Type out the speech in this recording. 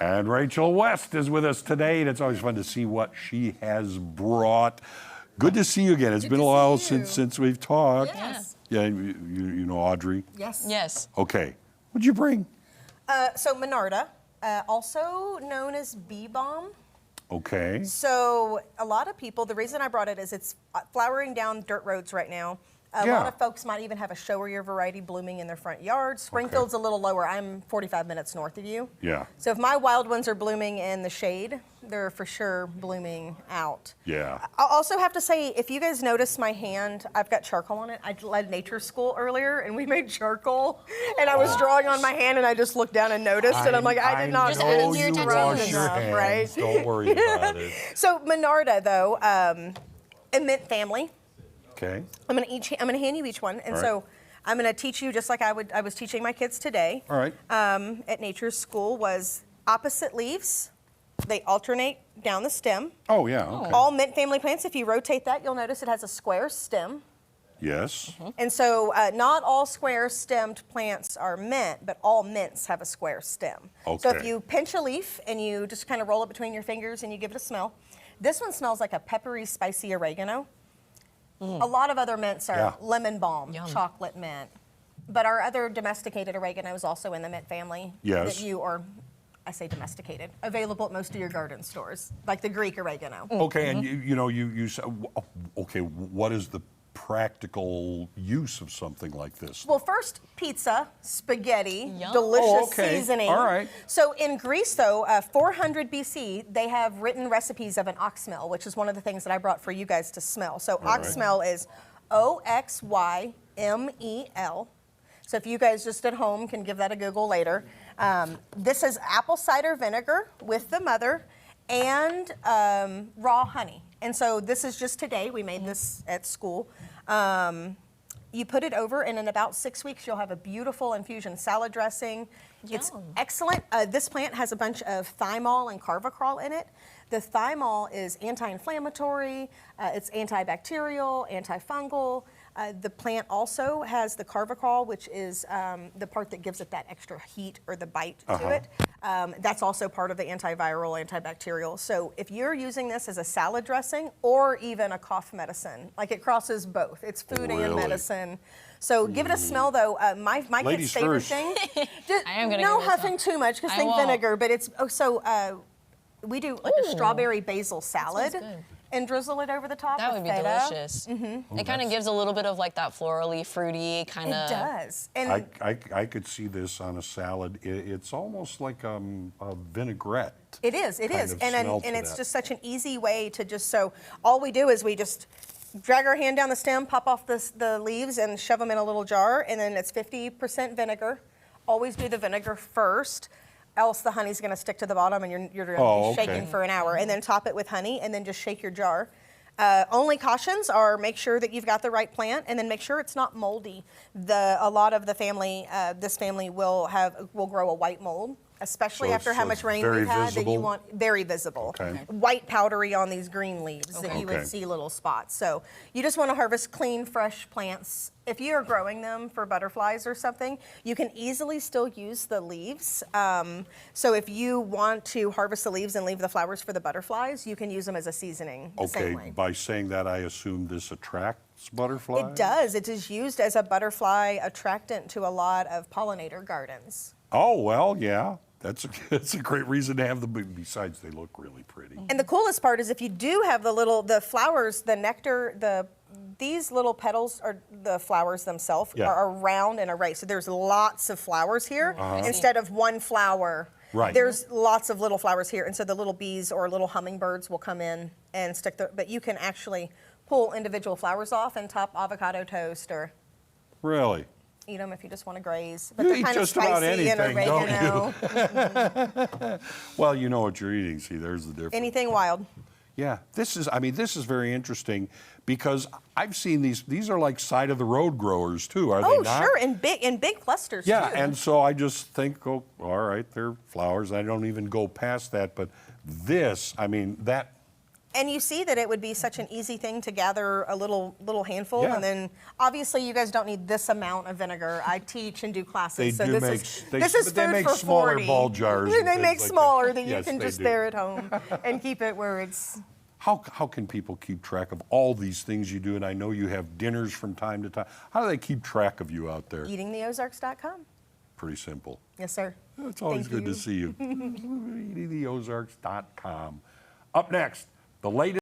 And Rachel West is with us today, and it's always fun to see what she has brought. Good to see you again. It's been a while since we've talked. Yes. Yeah, you know Audrey? Yes. Yes. Okay. What'd you bring? So Monarda, also known as Balm. Okay. So a lot of people, the reason I brought it is it's flowering down dirt roads right now. A lot of folks might even have a showier variety blooming in their front yard. Springfield's a little lower. I'm 45 minutes north of you. Yeah. So if my wild ones are blooming in the shade, they're for sure blooming out. Yeah. I'll also have to say, if you guys notice my hand, I've got charcoal on it. I led nature school earlier, and we made charcoal, and I was drawing on my hand, and I just looked down and noticed, and I'm like, I did not Just adding to your rub tattoos. enough, right? Don't worry about it. So Monarda, though, a mint family. Okay. I'm gonna hand you each one, and so I'm gonna teach you just like I was teaching my kids today. All right. At nature's school was opposite leaves. They alternate down the stem. Oh, yeah. Okay. All mint family plants, if you rotate that, you'll notice it has a square stem. Yes. And so not all square-stemmed plants are mint, but all mints have a square stem. So if Okay. you pinch a leaf and you just kind of roll it between your fingers and you give it a smell, this one smells like a peppery, spicy oregano. A lot of other mints are lemon balm, chocolate mint. But our other domesticated oregano is also in the mint family. Yes. That you are, I say domesticated, available at most of your garden stores, like the Greek oregano. Okay, and you said, okay, what is the practical use of something like this? Well, first, pizza, spaghetti, Yum. delicious seasoning. All right. So in Greece, though, 400 BC, they have written recipes of an ox smell, which is one of the things that I brought for you guys to smell. So ox smell is Oxymel. So if you guys just at home can give that a Google later. This is apple cider vinegar with the mother and raw honey. And so this is just today. We made this at school. You put it over, and in about 6 weeks, you'll have a beautiful infusion salad dressing. Yum. It's excellent. This plant has a bunch of thymol and carvacrol in it. The thymol is anti-inflammatory. It's antibacterial, antifungal. The plant also has the carvacrol, which is the part that gives it that extra heat or the bite to it. That's also part of the antiviral, antibacterial. So if you're using this as a salad dressing or even a cough medicine, like it crosses both. It's food and medicine. So give it a smell, though. My kids' favorite thing. No huffing too much, because think vinegar. But it's we do like a strawberry basil salad and drizzle it over the top. That would be delicious. Mm-hmm. It kind of gives a little bit of like that florally, fruity kind of. It does. And I could see this on a salad. It's almost like a vinaigrette. It is. It is. And it's that. just such an easy way to just all we do is we just drag our hand down the stem, pop off the leaves, and shove them in a little jar, and then it's 50% vinegar. Always do the vinegar first, else the honey's going to stick to the bottom, and you're going to be shaking for an hour. And then top it with honey, and then just shake your jar. Only cautions are make sure that you've got the right plant, and then make sure it's not moldy. A lot of the family, this family will grow a white mold, especially after how much rain we've had. That you want very visible, white powdery on these green leaves that you would see little spots. So you just want to harvest clean, fresh plants. If you are growing them for butterflies or something, you can easily still use the leaves. So if you want to harvest the leaves and leave the flowers for the butterflies, you can use them as a seasoning the same way. By saying that, I assume this attracts butterflies? It does. It is used as a butterfly attractant to a lot of pollinator gardens. Oh, well, yeah. That's a great reason to have them, besides they look really pretty. And the coolest part is if you do have the flowers, the nectar, these little petals are the flowers themselves are round and arrayed. So there's lots of flowers here instead of one flower. Right. There's lots of little flowers here. And so the little bees or little hummingbirds will come in and stick but you can actually pull individual flowers off and top avocado toast or Really? Eat them if you just want to graze. But they're kind of just about spicy and anything, don't oregano. you? Well, you know what you're eating. See, there's the difference. Anything wild. Yeah, this is very interesting because I've seen these. These are like side of the road growers too, are they not? Oh, sure, in big clusters too. Yeah, and so I just think, oh, all right, they're flowers. I don't even go past that. But this, I mean, that And you see that it would be such an easy thing to gather a little handful, Yeah. and then obviously you guys don't need this amount of vinegar. I teach and do classes, They so do this make- is they- this is but they food make for smaller 40. ball jars They and things make like smaller that. that you Yes, can they just do. bear at home and keep it where it's. How can people keep track of all these things you do? And I know you have dinners from time to time. How do they keep track of you out there? Eatingtheozarks.com. Pretty simple. Yes, sir. It's always Thank good to you. see you. Eatingtheozarks.com. Up next, the latest.